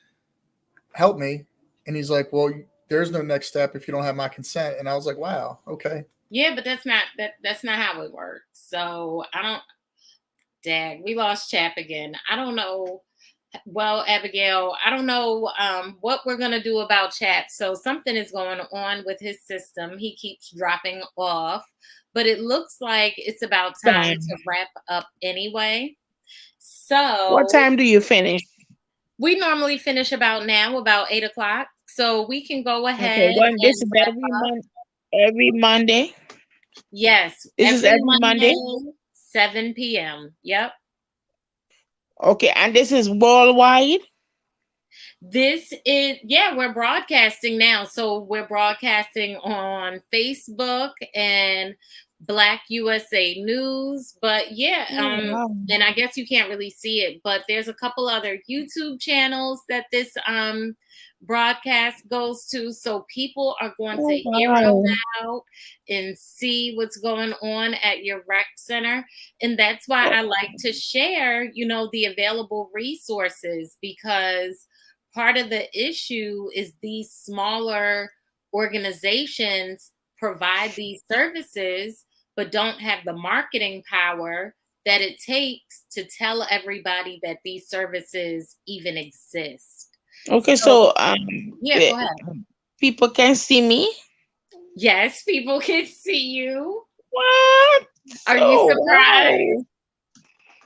Help me. And he's like, well, there's no next step if you don't have my consent. And I was like, wow, okay. Yeah, but that's not how it works. So we lost Chap again. I don't know. Well, Abigail, I don't know what we're going to do about Chap. So something is going on with his system. He keeps dropping off, but it looks like it's about time to wrap up anyway. So what time do you finish? We normally finish about 8:00. So we can go ahead. Okay, well, this is every Monday. Yes. This is every Monday. 7 p.m. Yep. Okay, and this is worldwide? We're broadcasting now. So we're broadcasting on Facebook and Black USA News. But and I guess you can't really see it, but there's a couple other YouTube channels that this broadcast goes to. So people are going to Oh, hear wow. about and see what's going on at your rec center. And that's why Oh, I like to share, the available resources, because part of the issue is these smaller organizations provide these services but don't have the marketing power that it takes to tell everybody that these services even exist. okay, So, so yeah, eh, go ahead. people can see me. Yes, people can see you. What? Are you Oh, surprised? wow.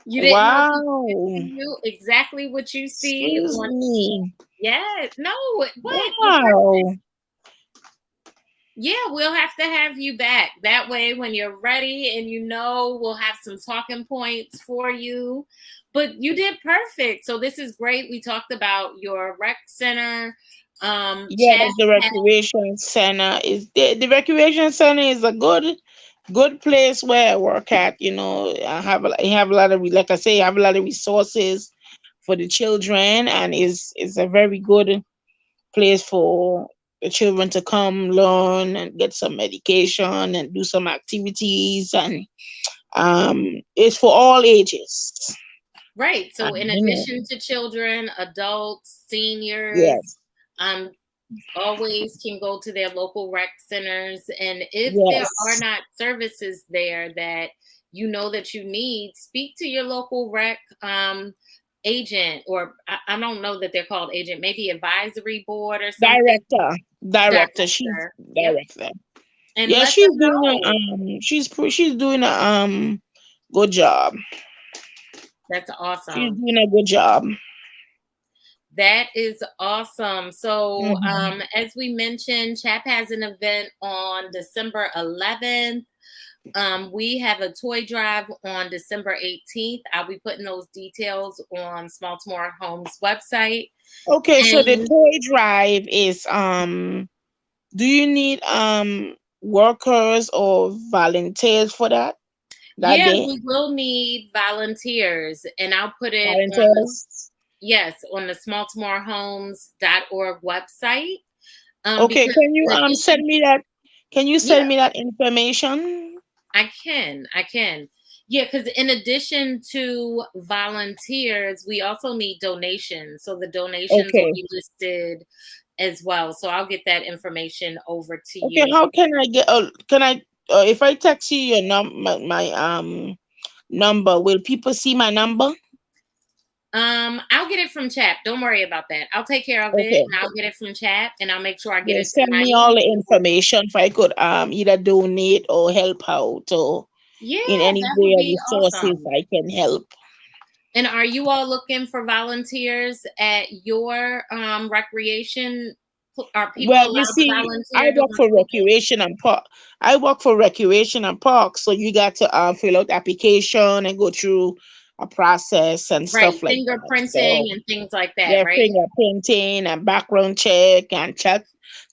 You didn't know people could Wow. see you? Exactly what you see Excuse on. me. Yeah, no, what? You're perfect. Wow. Yeah, we'll have to have you back. That way, when you're ready and we'll have some talking points for you. But you did perfect. So this is great. We talked about your rec center. Chat. Yes, the recreation center is the recreation center is a good place where I work at. I have a lot of like I say, I have a lot of resources for the children, and is a very good place for the children to come learn and get some medication and do some activities, and it's for all ages. Right. So in You know, addition to children, adults, seniors, yes, um, always can go to their local rec centers. And if there are yes, not services there that that you need, speak to your local rec agent, or I don't know that they're called agent, maybe advisory board or something. director, she's Director. Yep. director. And Yeah, let she's them doing know. she's doing a good job. That's She's awesome. doing a good job. That is awesome. So, Hmm. as we mentioned, Chap has an event on December 11th. We have a toy drive on December 18th. I'll be putting those details on Baltimore Homes website. Okay, so the And toy drive is do you need workers or volunteers for that yeah, day? we will need volunteers, and I'll put it on Volunteers. on the SmaltimoreHomes.org website. Okay, Because can you in send addition, me that? Can you yeah, send me that information? I can. Yeah, because in addition to volunteers, we also need donations. So the donations will Okay. be listed as well. So I'll get that information over to Okay, you. how can I get can I if I text you your my number, will people see my number? I'll get it from Chap. Don't worry about that. I'll take care of it, Okay. and I'll get it from Chap, and I'll make sure I get Yeah, it send me tonight. all the information if I could either donate or help out or Yeah, in any that way would or be resources awesome. I can help. And are you all looking for volunteers at your recreation? Are people Well, allowed you to see, volunteer during the weekend? I work for recreation and park, so you got to fill out application and go through a process and Right, stuff like that. fingerprinting So and things like that, yeah, right? fingerprinting and background check and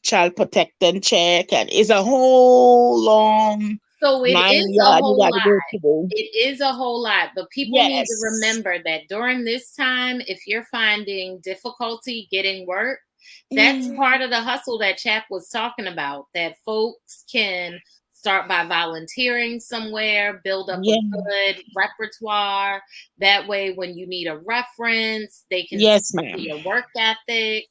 child protection check, and it's a whole long So it nine is a yard you whole got to lot. go through. It is a whole lot, but people need to Yes. remember that during this time, if you're finding difficulty getting work, that's Mm. part of the hustle that Chap was talking about, that folks can start by volunteering somewhere, build up a Yeah. good repertoire. That way, when you need a reference, they can Yes, speak to ma'am. your work ethic.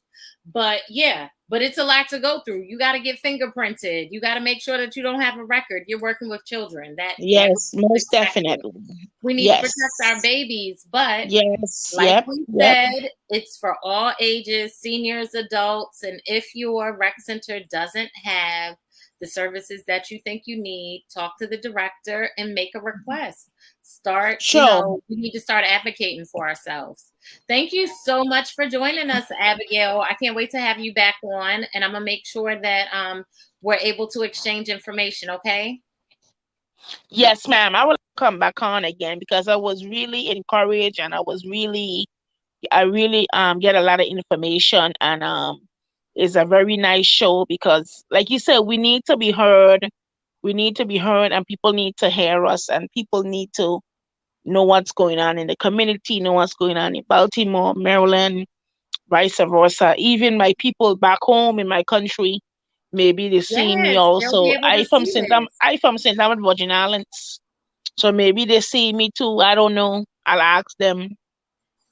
But yeah, but it's a lot to go through. You got to get fingerprinted. You got to make sure that you don't have a record. You're working with children. That Yes, is most expected. definitely. We need to protect our Yes. babies, but Yes. like Yep. we Yep. said, it's for all ages, seniors, adults, and if your rec center doesn't have the services that you think you need, talk to the director and make a request. Start, Sure. we need to start advocating for ourselves. Thank you so much for joining us, Abigail. I can't wait to have you back on, and I'm gonna make sure that we're able to exchange information, okay? Yes, ma'am. I will come back on again because I was really encouraged and I really get a lot of information, and it's a very nice show because like you said, we need to be heard. We need to be heard, and people need to hear us, and people need to know what's going on in the community, know what's going on in Baltimore, Maryland, vice versa. Even my people back home in my country, maybe they see me Yes, they'll be also. able to see this. I from St. Thomas Virgin Islands. So maybe they see me too. I don't know. I'll ask them.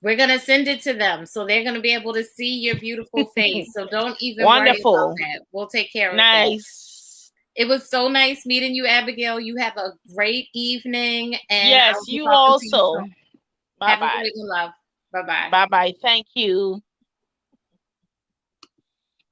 We're going to send it to them. So they're going to be able to see your beautiful face. So don't even worry about Wonderful. that. We'll take care of that. Nice. It was so nice meeting you, Abigail. You have a great evening, and Yes, I'll be you talking to you also. soon. Bye Have a bye. great one, love. Bye bye. Bye bye. Thank you.